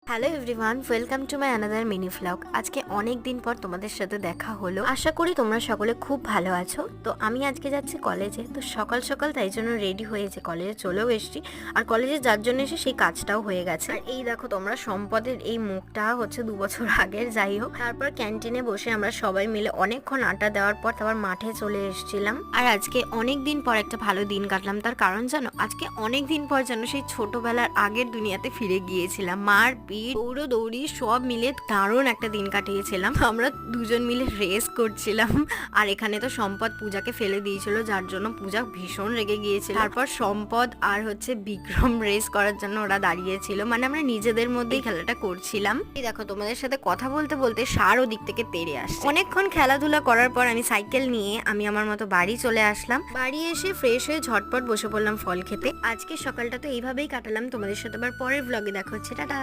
Hello everyone, welcome to my another mini vlog. আজকে অনেক দিন পর তোমাদের সাথে দেখা হলো। আশা করি তোমরা সকলে খুব ভালো আছো। তো আমি আজকে যাচ্ছি কলেজে, তো সকাল সকাল তাই জন্য রেডি হয়েছে, কলেজে চলেও এসেছি। আর কলেজে যার জন্য এসে সেই কাজটাও হয়ে গেছে। আর এই দেখো তোমরা, সম্পদের এই মুখটা হচ্ছে 2 বছর আগের। যাই হোক, তারপর ক্যান্টিনে বসে আমরা সবাই মিলে অনেকক্ষণ আড্ডা দেওয়ার পর তারপর মাঠে চলে এসেছিলাম। আর আজকে অনেক দিন পর একটা ভালো দিন কাটলাম। তার কারণ জানো, আজকে অনেক দিন পর যেন সেই ছোটবেলার আগের দুনিয়াতে ফিরে গিয়েছিলাম। মার দৌড়ি সব মিলে দারুণ একটা দিন কাটিয়েছিলাম। আমরা দুজন মিলে রেস করছিলাম। আর এখানে তো সম্পদ পূজাকে ফেলে দিয়েছিল, যার জন্য পূজা ভীষণ রেগে গিয়েছিল। তারপর সম্পদ আর হচ্ছে বিক্রম রেস করার জন্য ওরা দাঁড়িয়েছিল, মানে আমরা নিজেদের মধ্যেই খেলাটা করছিলাম। এই দেখো, তোমাদের সাথে কথা বলতে বলতে সার ওদিক থেকে তেড়ে আসছে। অনেকক্ষণ খেলাধুলা করার পর আমি সাইকেল নিয়ে আমি আমার মতো বাড়ি চলে আসলাম। বাড়ি এসে ফ্রেশ হয়ে ঝটপট বসে পড়লাম ফল খেতে। আজকে সকালটা তো এইভাবেই কাটালাম। তোমাদের সাথে আবার পরের ব্লগে দেখা হচ্ছে। টাটা।